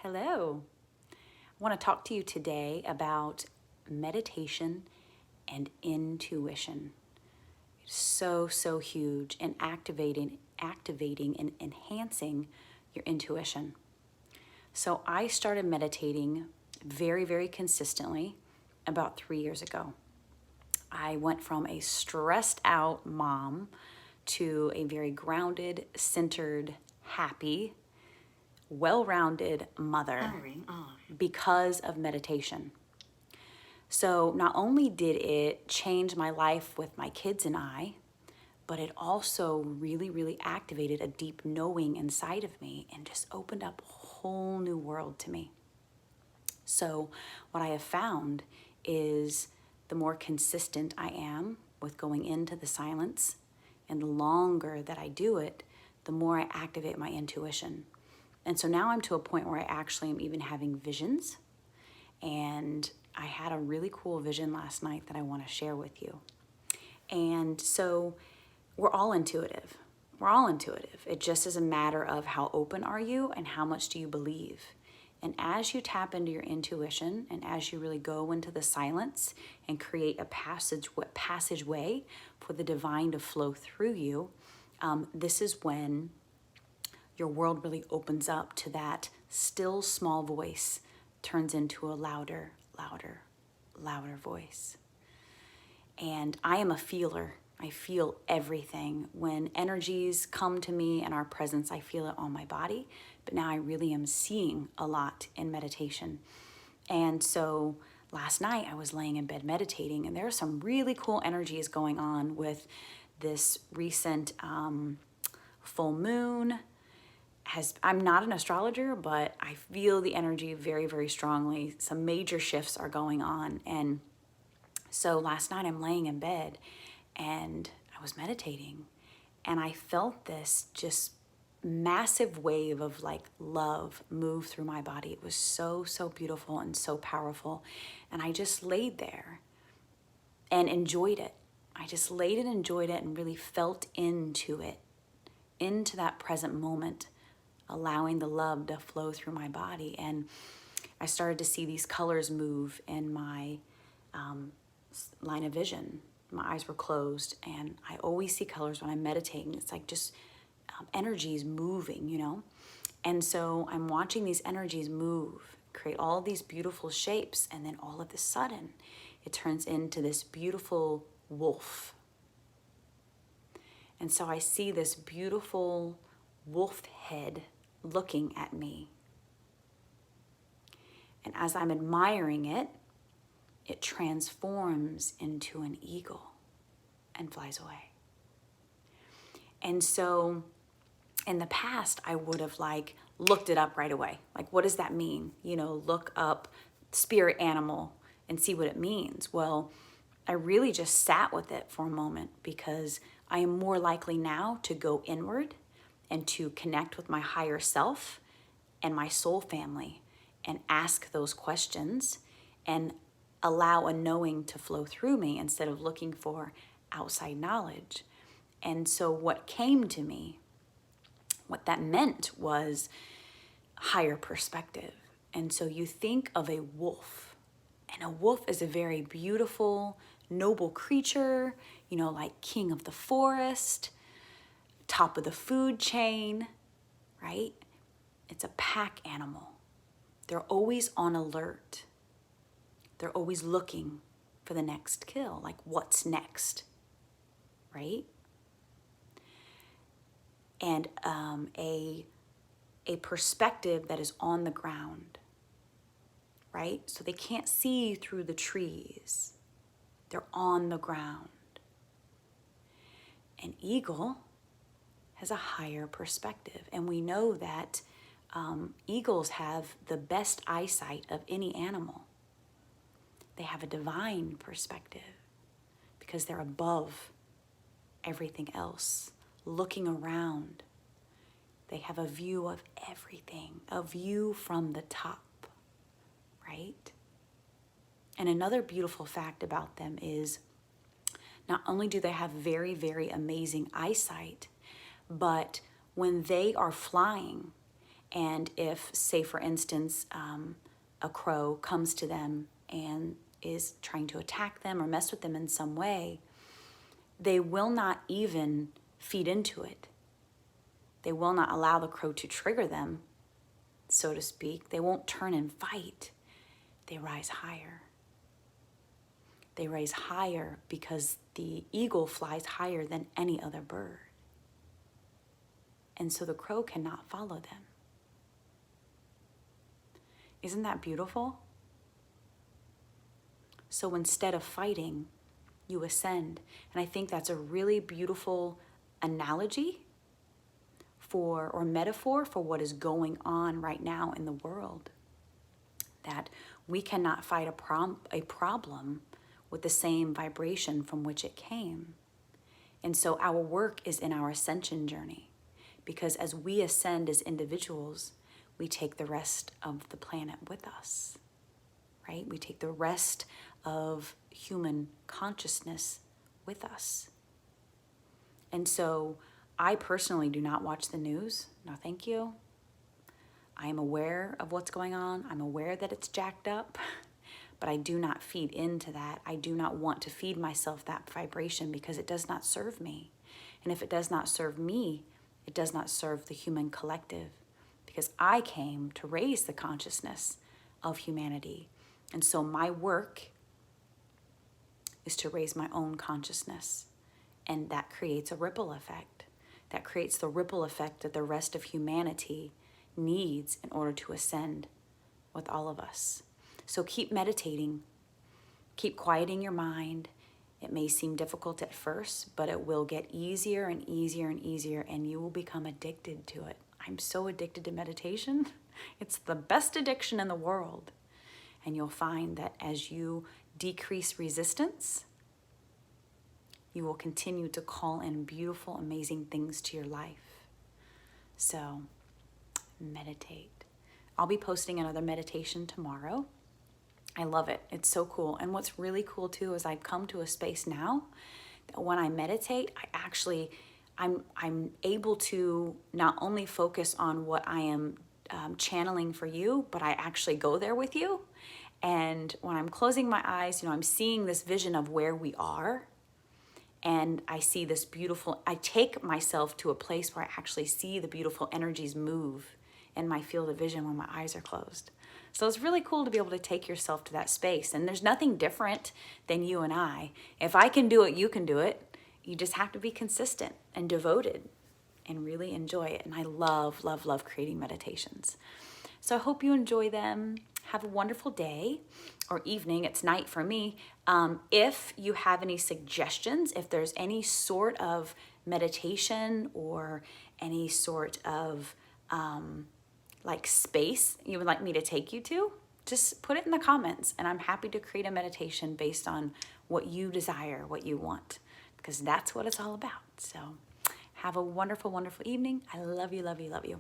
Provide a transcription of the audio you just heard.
Hello. I want to talk to you today about meditation and intuition. It's so huge in activating and enhancing your intuition. So I started meditating very consistently about 3 years ago. I went from a stressed out mom to a very grounded, centered, happy, well-rounded mother because of meditation. So not only did it change my life with my kids and I, but it also really activated a deep knowing inside of me and just opened up a whole new world to me. So what I have found is the more consistent I am with going into the silence and the longer that I do it, the more I activate my intuition. And so now I'm to a point where I actually am even having visions. And I had a really cool vision last night that I want to share with you. And so we're all intuitive. We're all intuitive. It just is a matter of how open are you and how much do you believe. And as you tap into your intuition and as you really go into the silence and create a passageway for the divine to flow through you, this is when your world really opens up to that still small voice turns into a louder voice. And I am a feeler. I feel everything. When energies come to me and our presence, I feel it on my body. But now I really am seeing a lot in meditation. And so last night I was laying in bed meditating, and there are some really cool energies going on with this recent full moon. I'm not an astrologer, but I feel the energy very strongly. Some major shifts are going on. And so last night I'm laying in bed and I was meditating and I felt this just massive wave of like love move through my body. It was so beautiful and so powerful. And I just laid there and enjoyed it. I just laid and enjoyed it and really felt into it, into that present moment, allowing the love to flow through my body. And I started to see these colors move in my line of vision. My eyes were closed, and I always see colors when I'm meditating. It's like just energies moving, you know? And so I'm watching these energies move, create all these beautiful shapes, and then all of a sudden, it turns into this beautiful wolf. And so I see this beautiful wolf head looking at me. And as I'm admiring it, it transforms into an eagle and flies away. And so in the past, I would have like looked it up right away. Like, what does that mean? You know, look up spirit animal and see what it means. Well, I really just sat with it for a moment because I am more likely now to go inward and to connect with my higher self and my soul family and ask those questions and allow a knowing to flow through me instead of looking for outside knowledge. And so what came to me, what that meant was higher perspective. And so you think of a wolf, and a wolf is a very beautiful, noble creature, you know, like king of the forest, top of the food chain, right? It's a pack animal. They're always on alert. They're always looking for the next kill, like what's next, right? And a perspective that is on the ground, right? So they can't see through the trees. They're on the ground. An eagle has a higher perspective. And we know that eagles have the best eyesight of any animal. They have a divine perspective because they're above everything else, looking around. They have a view of everything, a view from the top, right? And another beautiful fact about them is not only do they have very amazing eyesight, but when they are flying And if, say for instance, a crow comes to them and is trying to attack them or mess with them in some way, they will not even feed into it. They will not allow the crow to trigger them, so to speak. They won't turn and fight. They rise higher. They rise higher because the eagle flies higher than any other bird. And so the crow cannot follow them. Isn't that beautiful? So instead of fighting, you ascend. And I think that's a really beautiful analogy for, or metaphor for, what is going on right now in the world. That we cannot fight a problem with the same vibration from which it came. And so our work is in our ascension journey, because as we ascend as individuals, we take the rest of the planet with us, right? We take the rest of human consciousness with us. And so I personally do not watch the news. No, thank you. I am aware of what's going on. I'm aware that it's jacked up, but I do not feed into that. I do not want to feed myself that vibration, because it does not serve me. And if it does not serve me, it does not serve the human collective, because I came to raise the consciousness of humanity. And so my work is to raise my own consciousness. And that creates a ripple effect. That creates the ripple effect that the rest of humanity needs in order to ascend with all of us. So keep meditating, keep quieting your mind. It may seem difficult at first, but it will get easier and easier and easier, and you will become addicted to it. I'm so addicted to meditation. It's the best addiction in the world. And you'll find that as you decrease resistance, you will continue to call in beautiful, amazing things to your life. So meditate. I'll be posting another meditation tomorrow. I love it. It's so cool. And what's really cool too is I've come to a space now that when I meditate, I'm able to not only focus on what I am channeling for you, but I actually go there with you. And when I'm closing my eyes, I'm seeing this vision of where we are. And I see this beautiful, I take myself to a place where I actually see the beautiful energies move in my field of vision when my eyes are closed. So it's really cool to be able to take yourself to that space. And there's nothing different than you and I. If I can do it, you can do it. You just have to be consistent and devoted and really enjoy it. And I love, love, love creating meditations. So I hope you enjoy them. Have a wonderful day or evening. It's night for me. If you have any suggestions, if there's any sort of meditation or any sort of like space you would like me to take you to, just put it in the comments, and I'm happy to create a meditation based on what you desire, what you want, because that's what it's all about. So have a wonderful, wonderful evening. I love you, love you, love you.